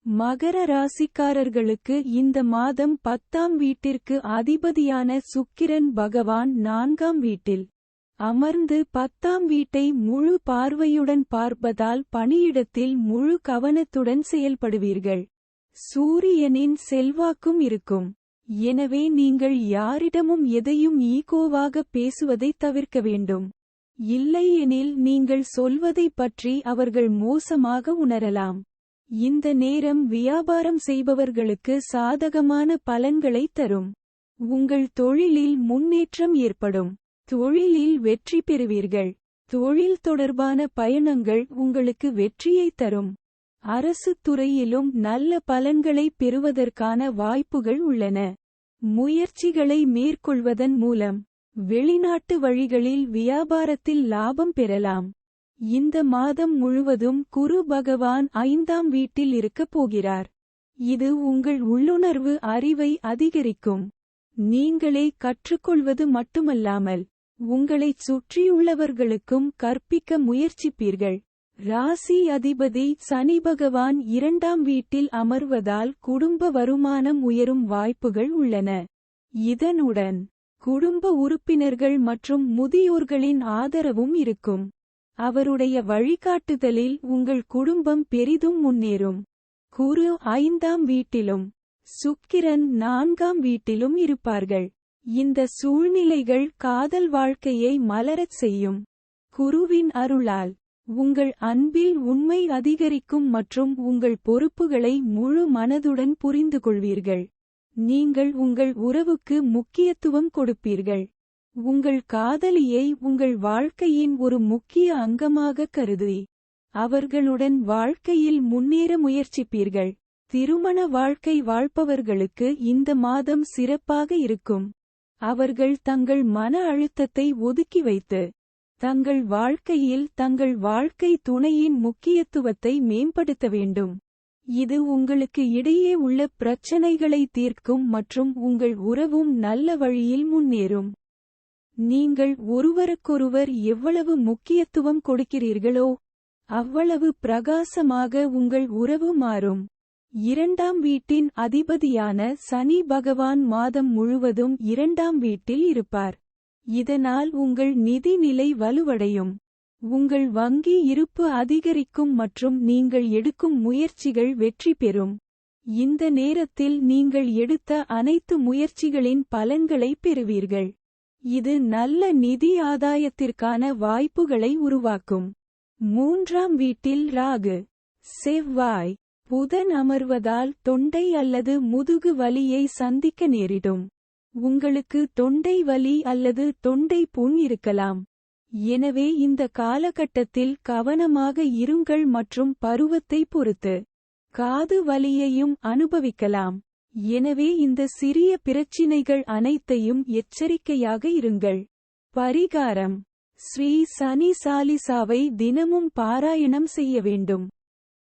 மகர ராசிக்காரர்களுக்கு இந்த மாதம் 10ஆம் வீட்டிற்கு அதிபதியான சுக்கிரன் பகவான் 4ஆம் வீட்டில் அமர்ந்து 10ஆம் வீட்டை முழு பார்வையுடன் பார்ப்பதால் பணியிடத்தில் முழு கவனத்துடன் செயல்படுவீர்கள். சூரியனின் செல்வாக்கும் இருக்கும். எனவே நீங்கள் யாரிடமும் எதையும் ஈகோவாக பேசுவதை தவிர்க்க வேண்டும். இல்லையெனில் நீங்கள் சொல்வதைப் பற்றி அவர்கள் மோசமாக உணரலாம். இந்த நேரம் வியாபாரம் செய்பவர்களுக்கு சாதகமான பலன்களை தரும். உங்கள் தொழிலில் முன்னேற்றம் ஏற்படும். தொழிலில் வெற்றி பெறுவீர்கள். தொழில் தொடர்பான பயணங்கள் உங்களுக்கு வெற்றியை தரும். அரசு துறையிலும் நல்ல பலன்களை பெறுவதற்கான வாய்ப்புகள் உள்ளன. முயற்சிகளை மேற்கொள்வதன் மூலம் வெளிநாட்டு வழிகளில் வியாபாரத்தில் லாபம் பெறலாம். இந்த மாதம் முழுவதும் குரு பகவான் 5ஆம் வீட்டில் இருக்கப் போகிறார். இது உங்கள் உள்ளுணர்வு அறிவை அதிகரிக்கும். நீங்களே கற்றுக்கொள்வது மட்டுமல்லாமல் உங்களைச் சுற்றியுள்ளவர்களுக்கும் கற்பிக்க முயற்சிப்பீர்கள். ராசி அதிபதி சனி பகவான் 2ஆம் வீட்டில் அமர்வதால் குடும்ப வருமானம் உயரும் வாய்ப்புகள் உள்ளன. இதனுடன் குடும்ப உறுப்பினர்கள் மற்றும் முதியோர்களின் ஆதரவும் இருக்கும். அவருடைய வழிகாட்டுதலில் உங்கள் குடும்பம் பெரிதும் முன்னேறும். குரு 5ஆம் வீட்டிலும் சுக்கிரன் 4ஆம் வீட்டிலும் இருப்பார்கள். இந்த சூழ்நிலைகள் காதல் வாழ்க்கையை மலரச் செய்யும். குருவின் அருளால் உங்கள் அன்பில் உண்மை அதிகரிக்கும் மற்றும் உங்கள் பொறுப்புகளை முழு மனதுடன் புரிந்துகொள்வீர்கள். நீங்கள் உங்கள் உறவுக்கு முக்கியத்துவம் கொடுப்பீர்கள். உங்கள் காதலியை உங்கள் வாழ்க்கையின் ஒரு முக்கிய அங்கமாக கருதி அவர்களுடன் வாழ்க்கையில் முன்னேற முயற்சிப்பீர்கள். திருமண வாழ்க்கை வாழ்பவர்களுக்கு இந்த மாதம் சிறப்பாக இருக்கும். அவர்கள் தங்கள் மன அழுத்தத்தை ஒதுக்கி வைத்து தங்கள் வாழ்க்கையில் தங்கள் வாழ்க்கை துணையின் முக்கியத்துவத்தை மேம்படுத்த வேண்டும். இது உங்களுக்கு இடையே உள்ள பிரச்சனைகளை தீர்க்கும் மற்றும் உங்கள் உறவும் நல்ல வழியில் முன்னேறும். நீங்கள் ஒருவருக்கொருவர் எவ்வளவு முக்கியத்துவம் கொடுக்கிறீர்களோ அவ்வளவு பிரகாசமாக உங்கள் உறவு மாறும். 2ஆம் வீட்டின் அதிபதியான சனி பகவான் மாதம் முழுவதும் 2ஆம் வீட்டில் இருப்பார். இதனால் உங்கள் நிதி நிலை வலுவடையும். உங்கள் வங்கி இருப்பு அதிகரிக்கும் மற்றும் நீங்கள் எடுக்கும் முயற்சிகள் வெற்றி பெறும். இந்த நேரத்தில் நீங்கள் எடுத்த அனைத்து முயற்சிகளின் பலன்களை பெறுவீர்கள். இது நல்ல நிதி ஆதாயத்திற்கான வாய்ப்புகளை உருவாக்கும். 3ஆம் வீட்டில் ராகு செவ்வாய் புதன் அமர்வதால் தொண்டை அல்லது முதுகு வலியை சந்திக்க நேரிடும். உங்களுக்கு தொண்டை வலி அல்லது தொண்டை புண் இருக்கலாம். எனவே இந்த காலகட்டத்தில் கவனமாக இருங்கள் மற்றும் பருவத்தை பொறுத்து காது வலியையும் அனுபவிக்கலாம். எனவே இந்த சிறிய பிரச்சினைகள் அனைத்தையும் எச்சரிக்கையாக இருங்கள். பரிகாரம்: ஸ்ரீ சனி சாலிசாவை தினமும் பாராயணம் செய்ய வேண்டும்.